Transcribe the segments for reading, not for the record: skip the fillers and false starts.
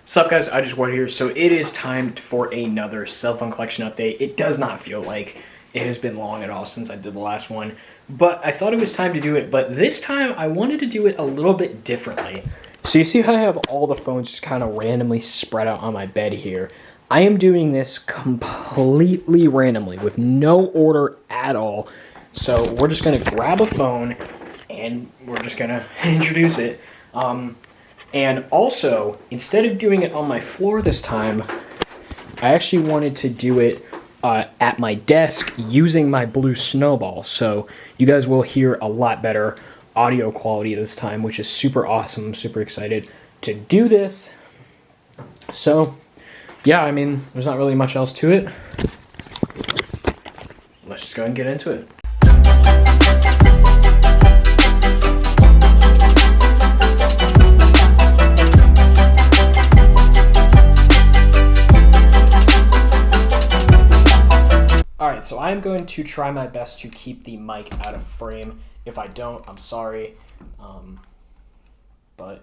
Sup guys, I just Ward here. So it is time for another cell phone collection update. It does not feel like it has been long at all since I did the last one, but I thought it was time to do it. But this time I wanted to do it a little bit differently. So you see how I have all the phones just kind of randomly spread out on my bed here? I am doing this completely randomly with no order at all. So we're just going to grab a phone and we're just going to introduce it. And also, instead of doing it on my floor this time, I actually wanted to do it at my desk using my blue snowball. So you guys will hear a lot better audio quality this time, which is super awesome. I'm super excited to do this. So, yeah, I mean, there's not really much else to it. Let's just go ahead and get into it. Alright, so I'm going to try my best to keep the mic out of frame. If I don't, I'm sorry. But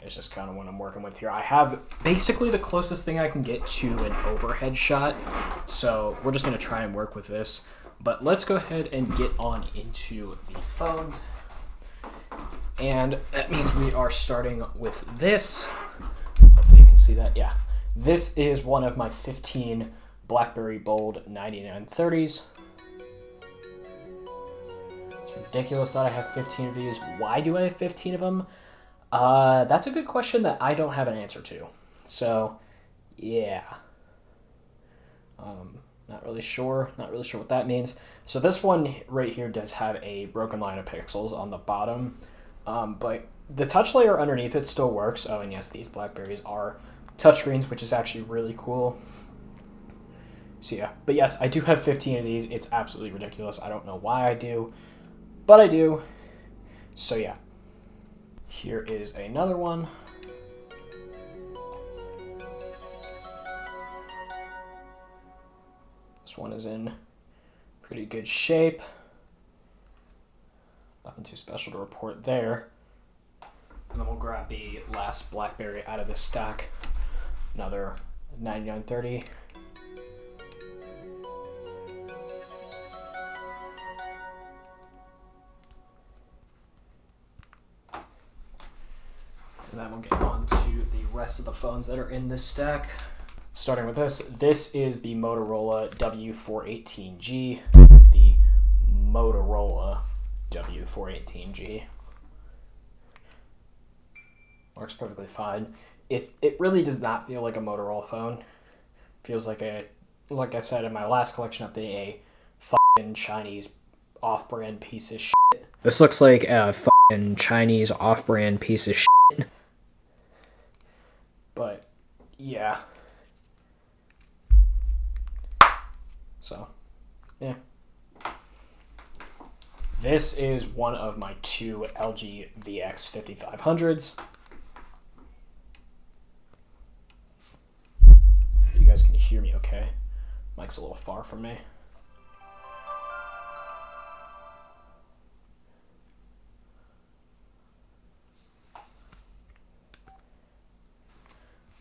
it's just kind of what I'm working with here. I have basically the closest thing I can get to an overhead shot. So we're just going to try and work with this. But let's go ahead and get on into the phones. And that means we are starting with this. Hopefully you can see that. Yeah. This is one of my 15 Blackberry Bold 9930s. It's ridiculous that I have 15 of these. Why do I have 15 of them? That's a good question that I don't have an answer to. So, yeah. Not really sure what that means. So this one right here does have a broken line of pixels on the bottom. But the touch layer underneath it still works. Oh, and yes, these Blackberries are touchscreens, which is actually really cool. So yeah, but yes, I do have 15 of these. It's absolutely ridiculous. I don't know why I do, but I do. So yeah, here is another one. This one is in pretty good shape. Nothing too special to report there. And then we'll grab the last Blackberry out of this stack. Another 9930. And then we'll get on to the rest of the phones that are in this stack. Starting with this. This is the Motorola W418G. The Motorola W418G. Works perfectly fine. It really does not feel like a Motorola phone. Feels like like I said in my last collection update, a fucking Chinese off-brand piece of shit. This looks like a fucking Chinese off-brand piece of shit. But, yeah. So, yeah. This is one of my two LG VX5500s. You guys can hear me okay. Mic's a little far from me.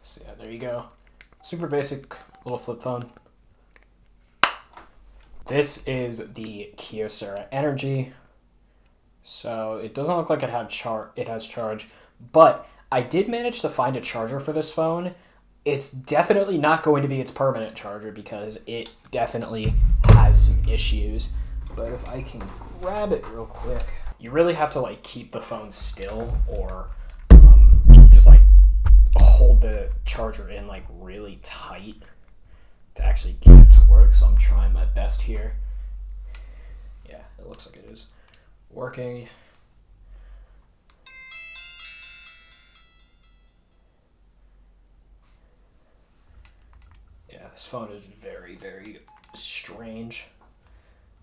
So yeah, there you go. Super basic little flip phone. This is the Kyocera Energy. So it doesn't look like it has charge, but I did manage to find a charger for this phone. It's definitely not going to be its permanent charger because it definitely has some issues. But if I can grab it real quick, you really have to like keep the phone still or just like hold the charger in like really tight to actually get it to work. So I'm trying my best here. Yeah, it looks like it is working. Yeah, this phone is very, very strange.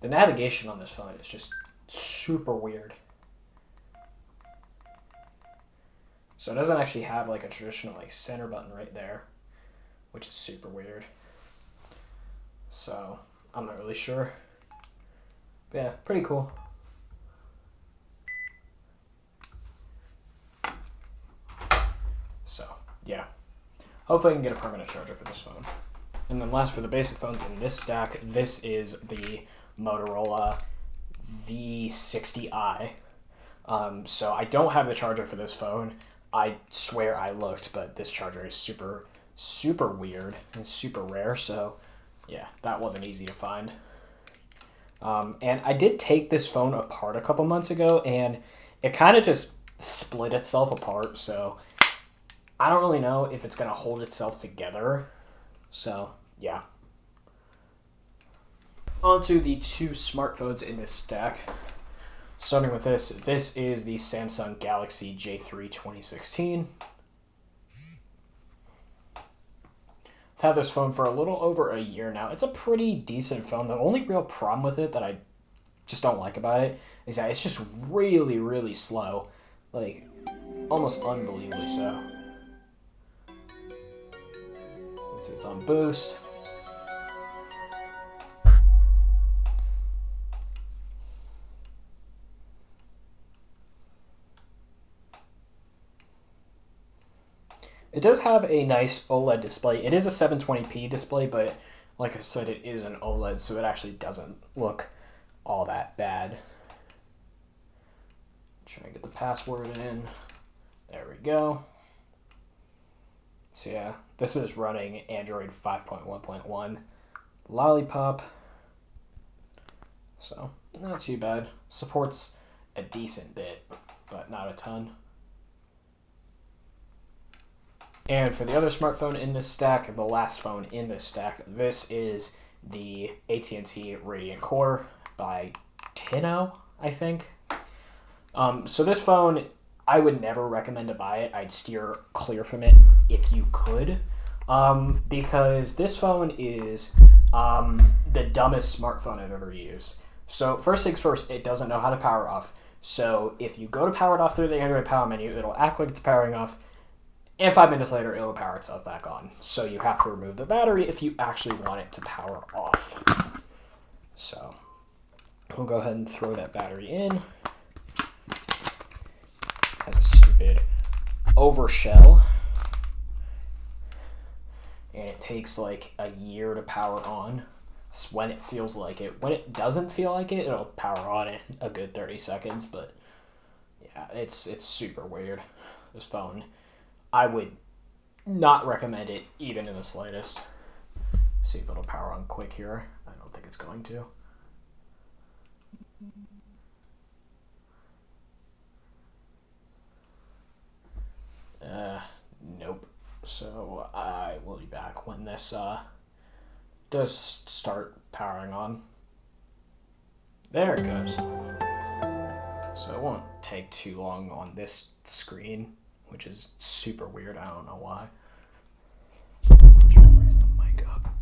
The navigation on this phone is just super weird. So it doesn't actually have like a traditional like center button right there, which is super weird. So I'm not really sure. But yeah, pretty cool. So yeah, hopefully I can get a permanent charger for this phone. And then last, for the basic phones in this stack, this is the Motorola V60i. So I don't have the charger for this phone. I swear I looked, but this charger is super, super weird and super rare. So yeah, that wasn't easy to find. And I did take this phone apart a couple months ago, and it kind of just split itself apart. So I don't really know if it's going to hold itself together. So yeah. On to the two smartphones in this stack. Starting with this is the Samsung Galaxy J3 2016. I've had this phone for a little over a year now. It's a pretty decent phone. The only real problem with it that I just don't like about it is that it's just really, really slow. Like, almost unbelievably so. Let's see, it's on boost. It does have a nice OLED display. It is a 720p display, but like I said, it is an OLED, so it actually doesn't look all that bad. Try to get the password in. There we go. So yeah, this is running Android 5.1.1 Lollipop. So not too bad. Supports a decent bit, but not a ton. And for the other smartphone in this stack, the last phone in this stack, this is the AT&T Radiant Core by Tino, I think. So this phone, I would never recommend to buy it. I'd steer clear from it if you could, because this phone is the dumbest smartphone I've ever used. So first things first, it doesn't know how to power off. So if you go to power it off through the Android power menu, it'll act like it's powering off. And 5 minutes later, it'll power itself back on. So you have to remove the battery if you actually want it to power off. So we'll go ahead and throw that battery in. Has a stupid overshell. And it takes like a year to power on. It's when it feels like it. When it doesn't feel like it, it'll power on in a good 30 seconds. But yeah, it's super weird, this phone. I would not recommend it even in the slightest. See if it'll power on quick here. I don't think it's going to. Nope. So I will be back when this does start powering on. There it goes. So it won't take too long on this screen, which is super weird. I don't know why. I'm trying to raise the mic up.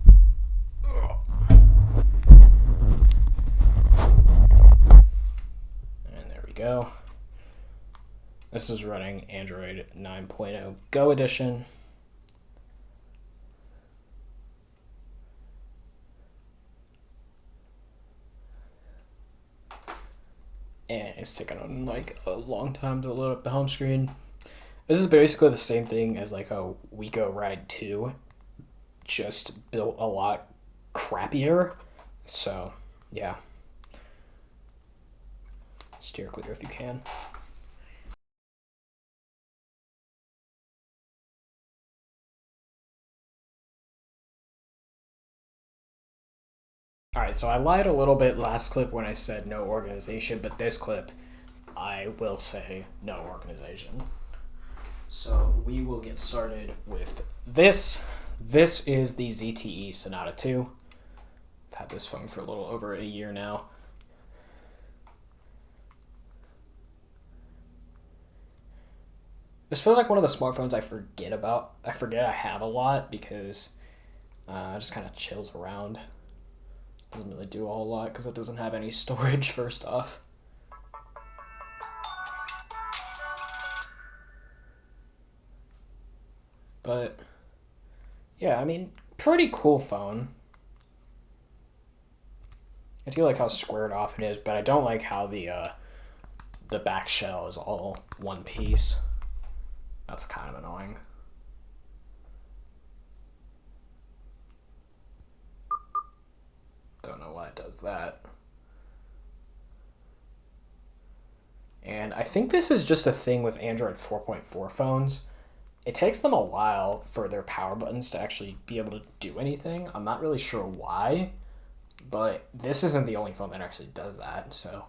And there we go. This is running Android 9.0 Go Edition. And it's taking on like a long time to load up the home screen. This is basically the same thing as like a Wiko Ride 2, just built a lot crappier. So yeah, steer clear if you can. Alright, so I lied a little bit last clip when I said no organization, but this clip, I will say no organization. So we will get started with this. This is the ZTE Sonata 2. I've had this phone for a little over a year now. This feels like one of the smartphones I forget about. I forget I have a lot because it just kind of chills around. Doesn't really do a whole lot because it doesn't have any storage, first off. But yeah, I mean, pretty cool phone. I do like how squared off it is, but I don't like how the back shell is all one piece. That's kind of annoying. it does that. And I think this is just a thing with Android 4.4 phones. It takes them a while for their power buttons to actually be able to do anything. I'm not really sure why, but this isn't the only phone that actually does that. So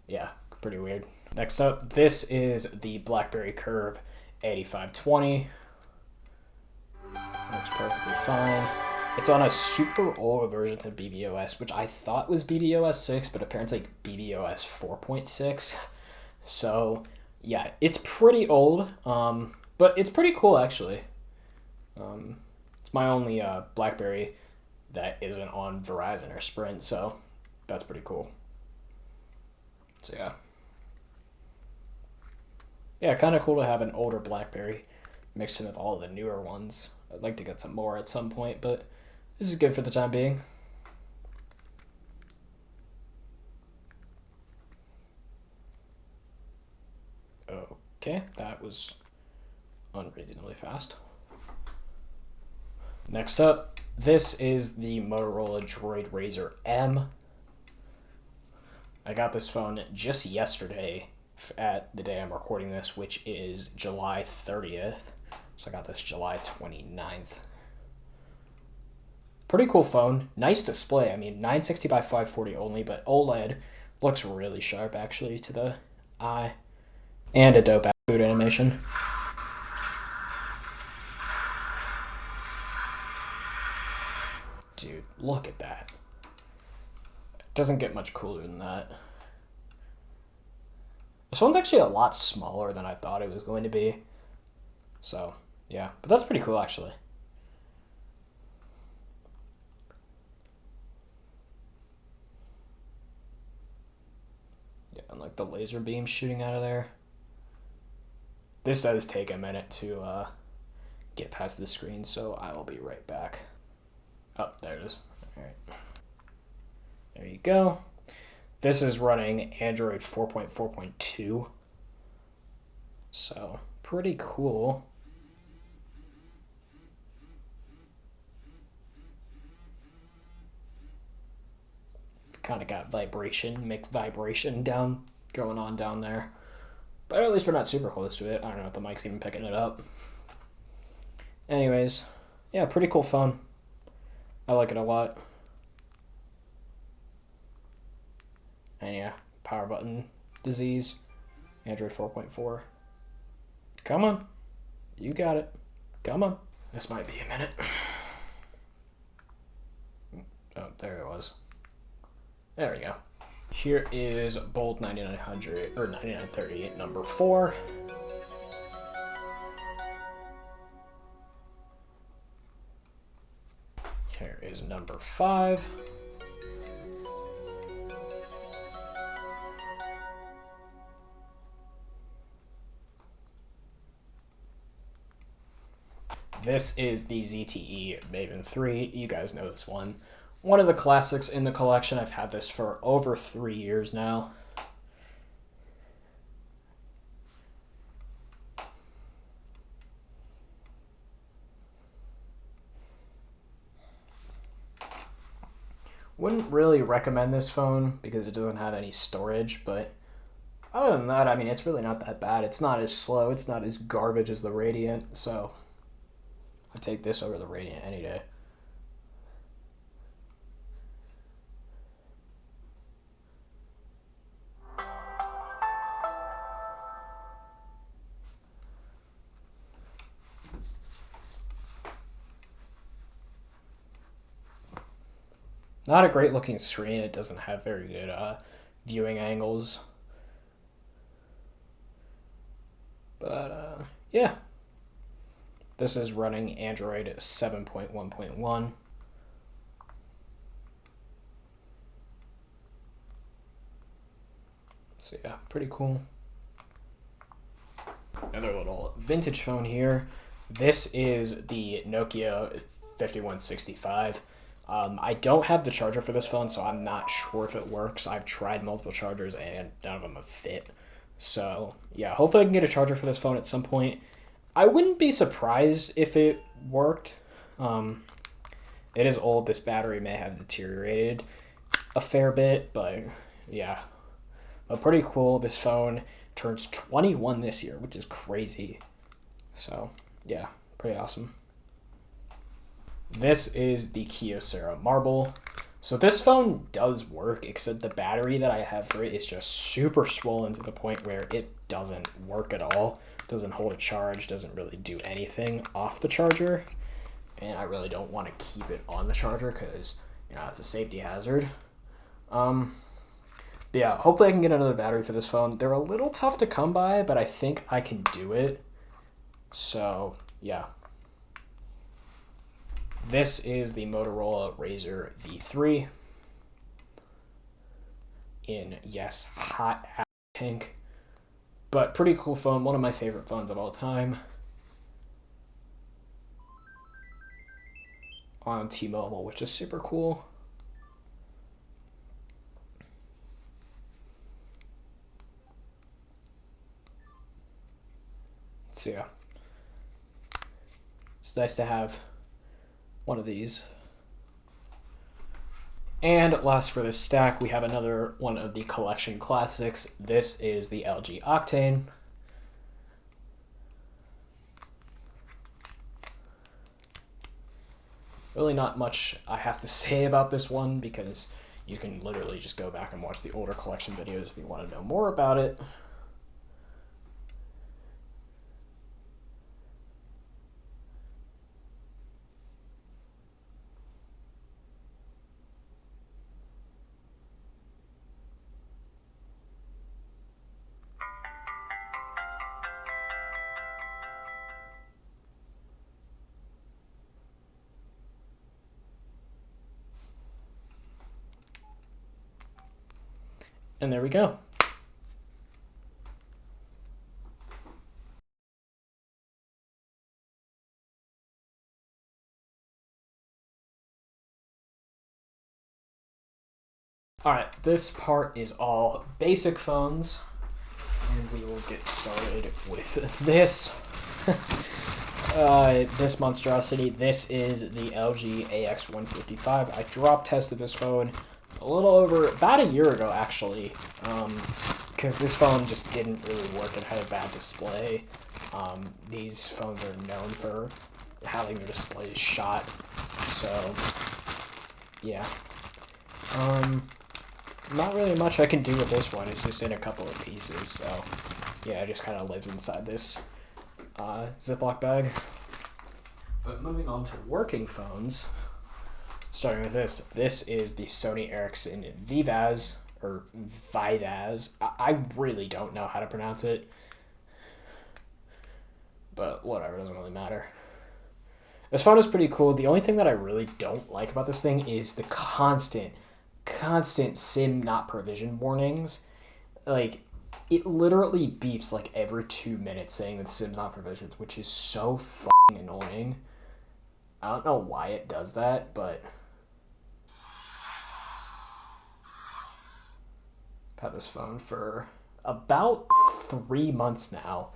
yeah, pretty weird. Next up, this is the BlackBerry Curve 8520. Looks perfectly fine. It's on a super old version of BBOS, which I thought was BBOS 6, but apparently BBOS 4.6. So yeah, it's pretty old, but it's pretty cool actually. It's my only BlackBerry that isn't on Verizon or Sprint, so that's pretty cool. So yeah. Yeah, kind of cool to have an older BlackBerry mixed in with all the newer ones. I'd like to get some more at some point, but this is good for the time being. Okay, that was unreasonably fast. Next up, this is the Motorola Droid Razr M. I got this phone just yesterday at the day I'm recording this, which is July 30th. So I got this July 29th. Pretty cool phone. Nice display. I mean, 960 by 540 only, but OLED looks really sharp actually to the eye. And a dope boot animation. Dude, look at that. It doesn't get much cooler than that. This one's actually a lot smaller than I thought it was going to be. So, yeah. But that's pretty cool, actually. Yeah, and like the laser beam shooting out of there. This does take a minute to get past the screen, so I will be right back. Oh, there it is. All right. There you go. This is running Android 4.4.2. So, pretty cool. Kind of got vibration going on down there. But at least we're not super close to it. I don't know if the mic's even picking it up. Anyways, yeah, pretty cool phone. I like it a lot. And yeah, power button disease. Android 4.4. Come on. You got it. Come on. This might be a minute. Oh, there it was. There we go. Here is Bold 9900 or 9930 number 4. Here is number 5. This is the ZTE Maven 3. You guys know this one. One of the classics in the collection. I've had this for over 3 years now. Wouldn't really recommend this phone because it doesn't have any storage, but other than that, I mean, it's really not that bad. It's not as slow. It's not as garbage as the Radiant, so I take this over the Radiant any day. Not a great looking screen. It doesn't have very good viewing angles. But yeah. This is running Android 7.1.1. So yeah, pretty cool. Another little vintage phone here. This is the Nokia 5165. I don't have the charger for this phone, so I'm not sure if it works. I've tried multiple chargers and none of them have fit. So yeah, hopefully I can get a charger for this phone at some point. I wouldn't be surprised if it worked. It is old. This battery may have deteriorated. a fair bit, but yeah. But pretty cool. This phone turns 21 this year, which is crazy. So, yeah, pretty awesome. This is the Kyocera Marble. So this phone does work, except the battery that I have for it is just super swollen to the point where it doesn't work at all. Doesn't hold a charge, doesn't really do anything off the charger. And I really don't want to keep it on the charger because, you know, it's a safety hazard. But yeah, hopefully I can get another battery for this phone. They're a little tough to come by, but I think I can do it. So, yeah. This is the Motorola Razr V3 in, yes, hot pink, but pretty cool phone. One of my favorite phones of all time. On T-Mobile, which is super cool. So yeah, it's nice to have one of these. And last for this stack, we have another one of the collection classics. This is the LG Octane. Really not much I have to say about this one because you can literally just go back and watch the older collection videos if you want to know more about it. And there we go. Alright, this part is all basic phones, and we will get started with this. This monstrosity. This is the LG AX155. I drop tested this phone a little over, about a year ago actually, because this phone just didn't really work and had a bad display. These phones are known for having their displays shot, so yeah. Not really much I can do with this one. It's just in a couple of pieces, so yeah, it just kind of lives inside this Ziploc bag. But moving on to working phones, starting with this. This is the Sony Ericsson Vivaz, or Vivaz. I really don't know how to pronounce it, but whatever, doesn't really matter. This phone is pretty cool. The only thing that I really don't like about this thing is the constant SIM not provision warnings. Like, it literally beeps like every 2 minutes saying that SIM's not provisioned, which is so fucking annoying. I don't know why it does that, but I've had this phone for about 3 months now.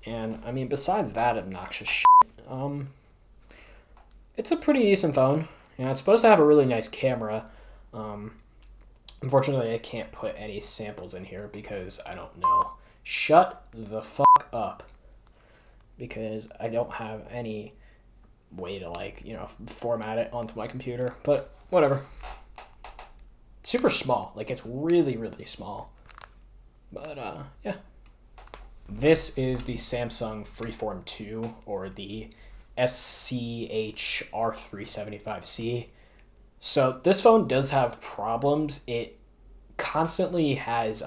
And, I mean, besides that obnoxious shit, it's a pretty decent phone. You know, it's supposed to have a really nice camera. Unfortunately, I can't put any samples in here because I don't know. Shut the fuck up. Because I don't have any way to, like, you know, format it onto my computer. But whatever. Super small. Like, it's really, really small. But, yeah. This is the Samsung Freeform 2, or the SCH-R375C. So this phone does have problems. It constantly has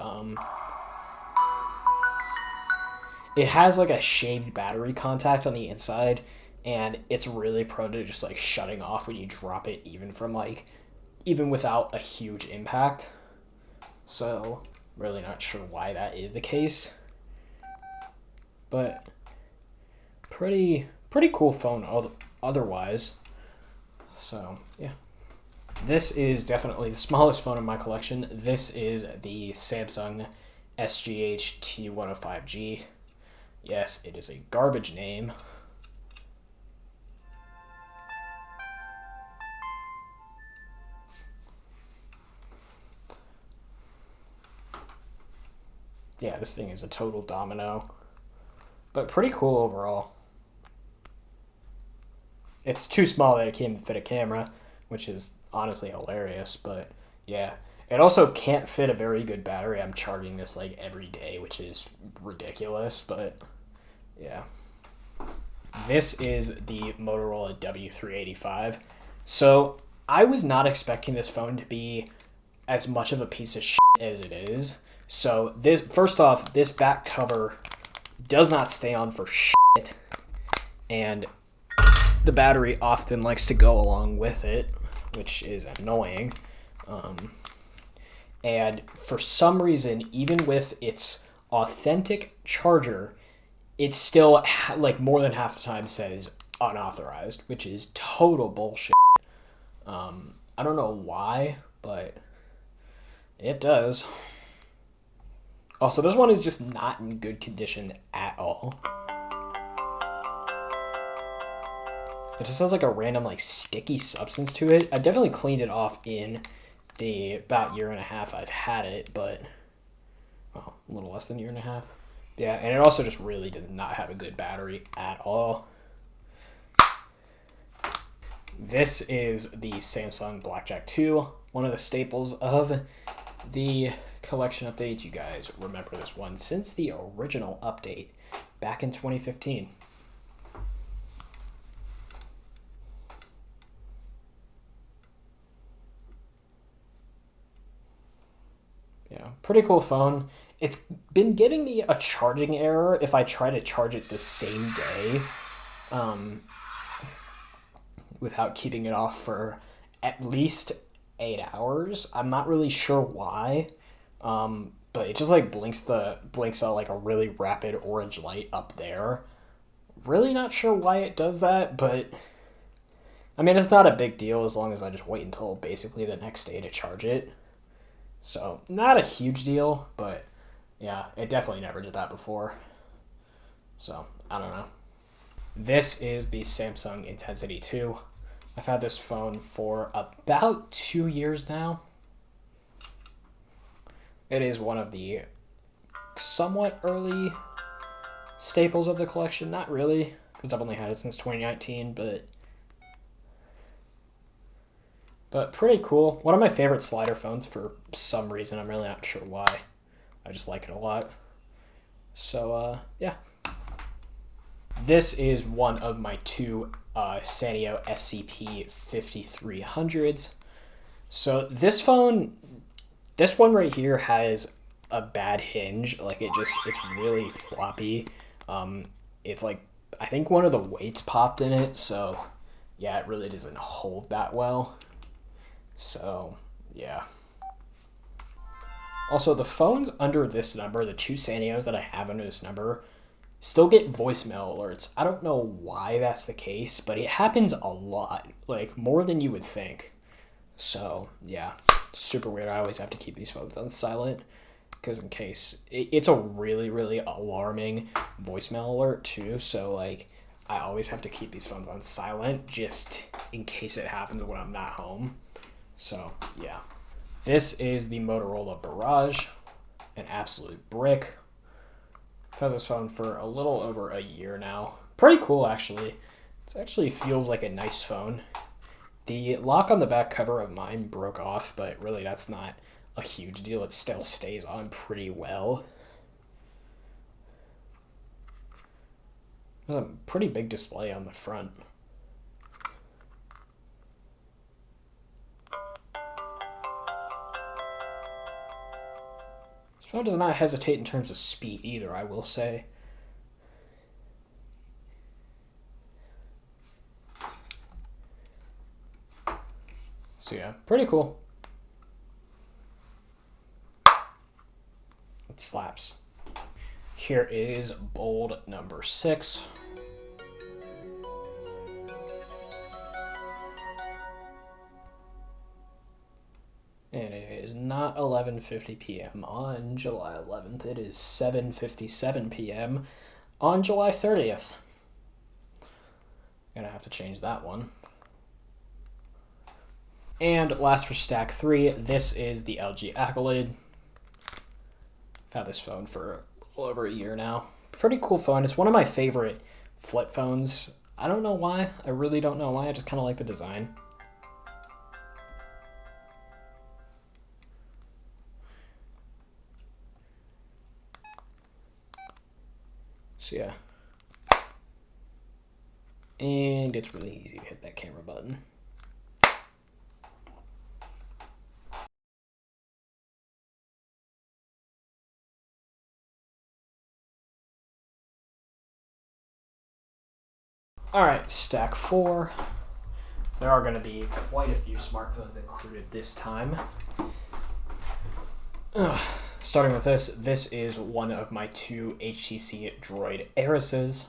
like a shaved battery contact on the inside, and it's really prone to just like shutting off when you drop it, even without a huge impact. So really not sure why that is the case, but pretty cool phone otherwise. So yeah. This is definitely the smallest phone in my collection. This is the Samsung SGH T105G. Yes, it is a garbage name. Yeah, this thing is a total domino. But pretty cool overall. It's too small that it can't even fit a camera, which is honestly hilarious, but yeah. It also can't fit a very good battery. I'm charging this like every day, which is ridiculous, but yeah. This is the Motorola W385. So I was not expecting this phone to be as much of a piece of shit as it is. So this, first off, this back cover does not stay on for shit, and the battery often likes to go along with it, which is annoying. And for some reason, even with its authentic charger, it still like more than half the time says unauthorized, which is total bullshit. I don't know why, but it does. Also, this one is just not in good condition at all. It just has like a random like sticky substance to it. I've definitely cleaned it off in the about year and a half I've had it, but well, a little less than a year and a half. Yeah, and it also just really does not have a good battery at all. This is the Samsung Blackjack 2, one of the staples of the collection updates. You guys remember this one since the original update back in 2015. Yeah, pretty cool phone. It's been giving me a charging error if I try to charge it the same day, without keeping it off for at least 8 hours. I'm not really sure why, but it just like blinks out like a really rapid orange light up there. Really not sure why it does that, but I mean, it's not a big deal as long as I just wait until basically the next day to charge it. So not a huge deal, but yeah, it definitely never did that before. So I don't know. This is the Samsung Intensity 2. I've had this phone for about 2 years now. It is one of the somewhat early staples of the collection. Not really, because I've only had it since 2019, but pretty cool. One of my favorite slider phones for some reason. I'm really not sure why. I just like it a lot. So, yeah. This is one of my two Sanyo SCP 5300s. So this one right here has a bad hinge. Like it's really floppy. It's like, I think one of the weights popped in it. So yeah, it really doesn't hold that well. So yeah. Also, the phones under this number, the two Sanyos that I have under this number, still get voicemail alerts. I don't know why that's the case, but it happens a lot, like more than you would think. So yeah, super weird. I always have to keep these phones on silent because in case it's a really, really alarming voicemail alert too. So like I always have to keep these phones on silent just in case it happens when I'm not home. So yeah. This is the Motorola Barrage, an absolute brick. I've had this phone for a little over a year now. Pretty cool, actually. It actually feels like a nice phone. The lock on the back cover of mine broke off, but really that's not a huge deal. It still stays on pretty well. There's a pretty big display on the front. This phone does not hesitate in terms of speed either, I will say. So yeah, pretty cool. It slaps. Here is bold number 6. And it is not 11:50 p.m. on July 11th. It is 7:57 p.m. on July 30th. Gonna have to change that one. And last for stack 3, this is the LG Accolade. I've had this phone for a little over a year now. Pretty cool phone. It's one of my favorite flip phones. I don't know why. I really don't know why. I just kind of like the design. So yeah. And it's really easy to hit that camera button. Alright, stack 4. There are going to be quite a few smartphones included this time. Starting with this is one of my 2 HTC Droid Erises.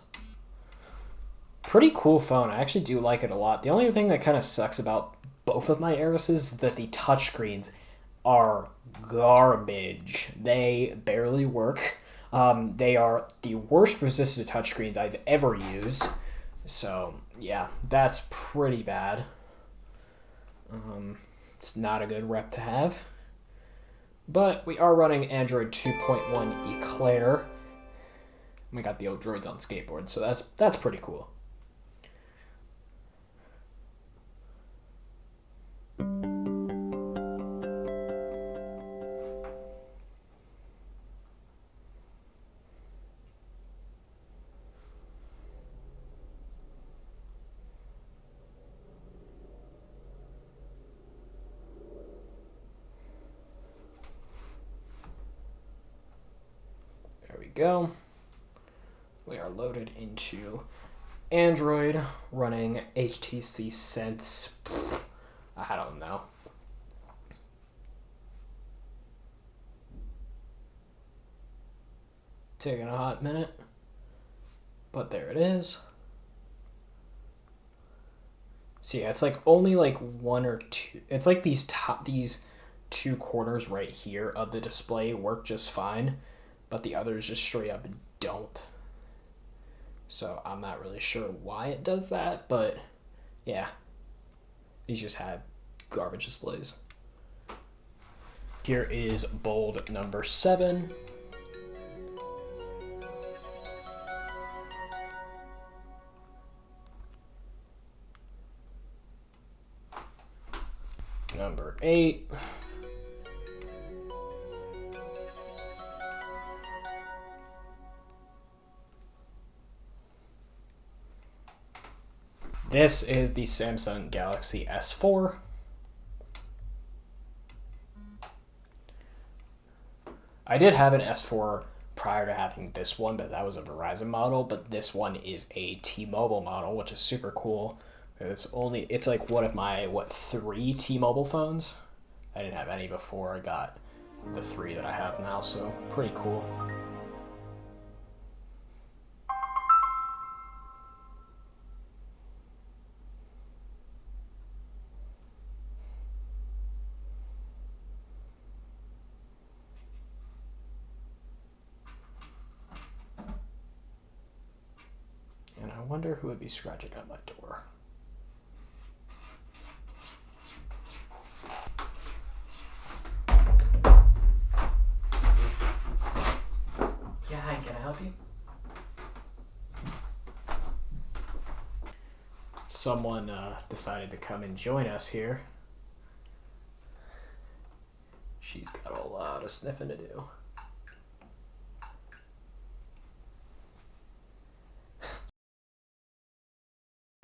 Pretty cool phone. I actually do like it a lot. The only thing that kind of sucks about both of my Erises is that the touchscreens are garbage. They barely work. They are the worst resistive touchscreens I've ever used. So, yeah, that's pretty bad. It's not a good rep to have. But we are running Android 2.1 Eclair. We got the old droids on skateboards, so that's pretty cool. Go. We are loaded into Android running HTC Sense. I don't know. Taking a hot minute, but there it is. So yeah, it's like only like 1 or 2. It's like these 2 corners right here of the display work just fine. But the others just straight up don't. So I'm not really sure why it does that, but yeah. These just have garbage displays. Here is bold number 7. Number 8. This is the Samsung Galaxy S4. I did have an S4 prior to having this one, but that was a Verizon model. But this one is a T-Mobile model, which is super cool. It's like one of my 3 T-Mobile phones. I didn't have any before I got the 3 that I have now, so pretty cool. I wonder who would be scratching at my door. Yeah, hi, can I help you? Someone decided to come and join us here. She's got a lot of sniffing to do.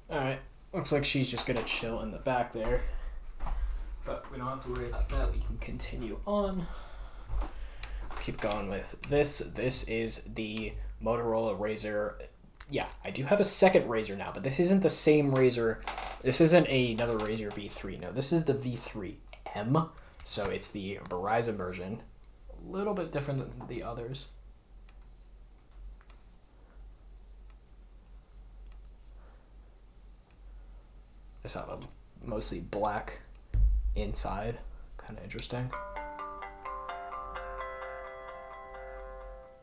Alright, looks like she's just gonna chill in the back there. But we don't have to worry about that, we can continue on. Keep going with this. This is the Motorola Razr. Yeah, I do have a second Razr now, but this isn't the same Razr. This isn't another Razr V3. No, this is the V3M. So it's the Verizon version. A little bit different than the others. It's have a mostly black inside. Kind of interesting.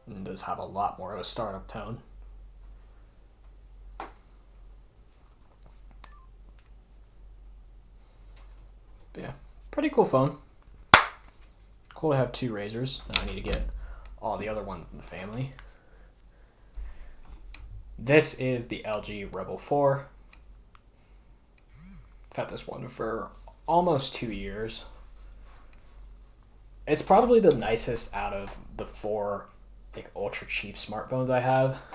And does have a lot more of a startup tone. But yeah, pretty cool phone. Cool to have 2 Razrs. Now I need to get all the other ones in the family. This is the LG Rebel 4. I've had this one for almost 2 years. It's probably the nicest out of the 4 like ultra cheap smartphones I have.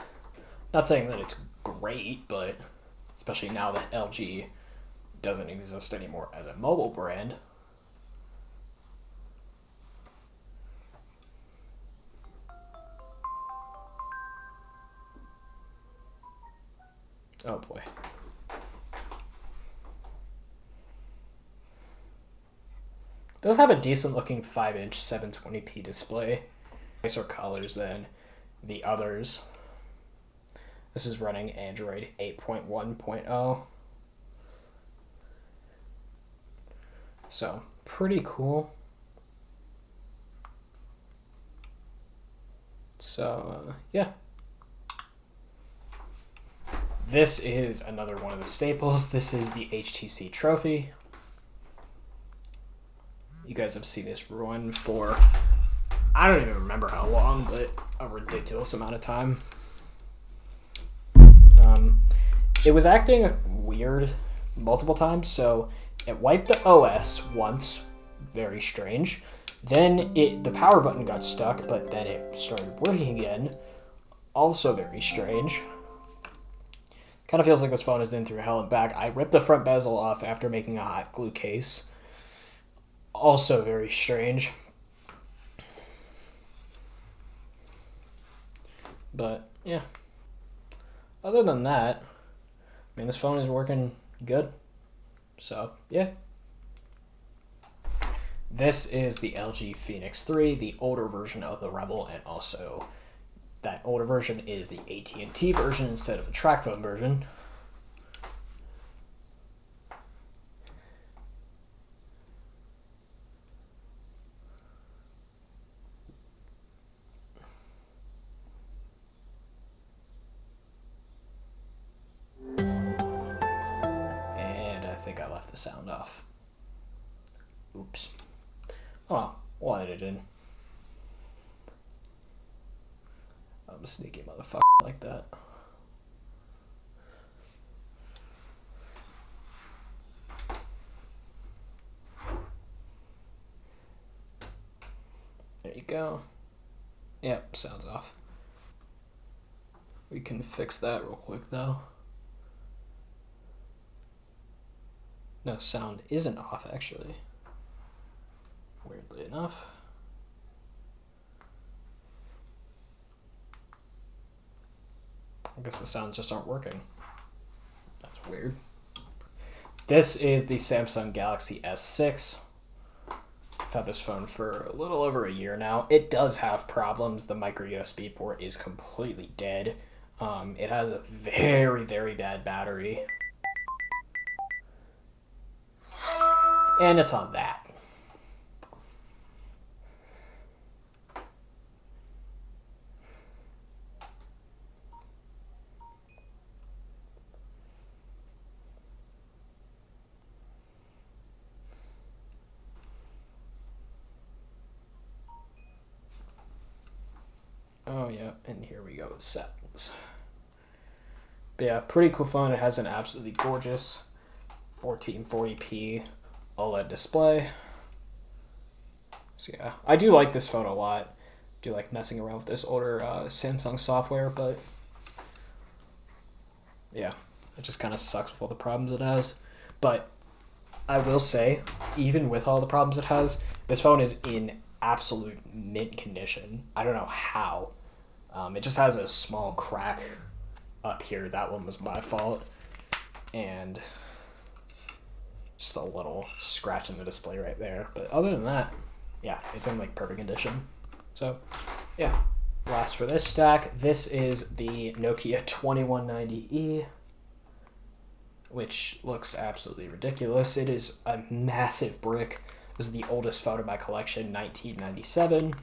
Not saying that it's great, but especially now that LG doesn't exist anymore as a mobile brand. Oh boy. It does have a decent looking 5-inch 720p display. Nicer colors than the others. This is running Android 8.1.0. So, pretty cool. So, yeah. This is another one of the staples. This is the HTC Trophy. You guys have seen this run for, I don't even remember how long, but a ridiculous amount of time. It was acting weird multiple times, so it wiped the OS once, very strange. Then the power button got stuck, but then it started working again, also very strange. Kind of feels like this phone has been through hell and back. I ripped the front bezel off after making a hot glue case. Also very strange. But, yeah. Other than that, I mean, this phone is working good. So, yeah. This is the LG Phoenix 3, the older version of the Rebel, and also that older version is the AT&T version instead of the TracFone version. I think I left the sound off. Oops. Oh, well, it didn't. I'm a sneaky motherfucker like that. There you go. Yep, sound's off. We can fix that real quick though. No, sound isn't off actually. Weirdly enough. I guess the sounds just aren't working. That's weird. This is the Samsung Galaxy S6. I've had this phone for a little over a year now. It does have problems. The micro USB port is completely dead. It has a very, very bad battery. And it's on that. Oh yeah, and here we go with settings. But yeah, pretty cool phone. It has an absolutely gorgeous 1440p OLED display. So yeah, I do like this phone a lot. Do like messing around with this older Samsung software, but yeah, it just kind of sucks with all the problems it has. But I will say, even with all the problems it has, this phone is in absolute mint condition. I don't know how. It just has a small crack up here. That one was my fault. And just a little scratch in the display right there. But other than that, yeah, it's in like perfect condition. So, yeah. Last for this stack, this is the Nokia 2190E, which looks absolutely ridiculous. It is a massive brick. This is the oldest phone in my collection, 1997.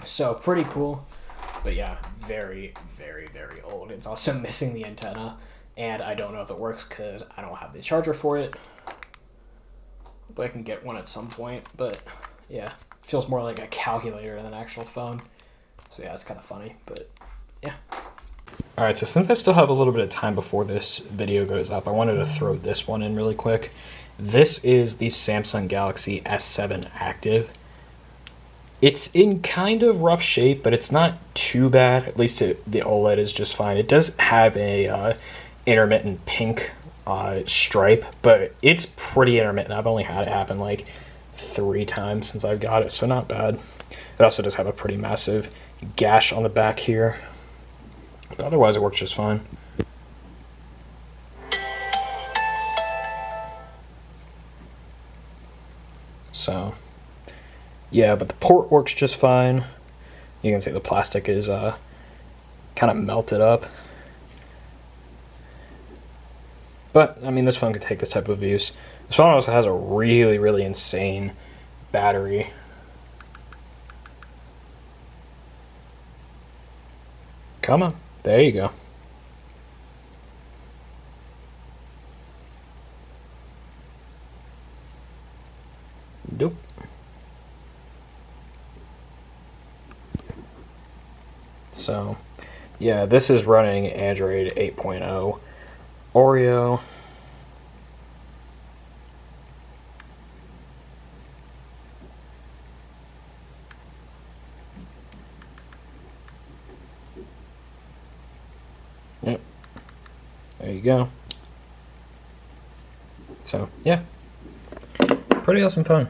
So pretty cool. But yeah, very, very, very old. It's also missing the antenna, and I don't know if it works because I don't have the charger for it. But I can get one at some point. But yeah, it feels more like a calculator than an actual phone. So yeah, it's kind of funny, but yeah. All right, so since I still have a little bit of time before this video goes up, I wanted to throw this one in really quick. This is the Samsung Galaxy S7 Active. It's in kind of rough shape, but it's not too bad. At least the OLED is just fine. It does have a intermittent pink stripe, but it's pretty intermittent. I've only had it happen like 3 times since I've got it, so not bad. It also does have a pretty massive gash on the back here, but otherwise it works just fine. So yeah, but the port works just fine. You can see the plastic is kind of melted up. But, I mean, this phone could take this type of use. This phone also has a really, really insane battery. Come on. There you go. Nope. So, yeah, this is running Android 8.0 Oreo. Yep. There you go. So, yeah. Pretty awesome phone.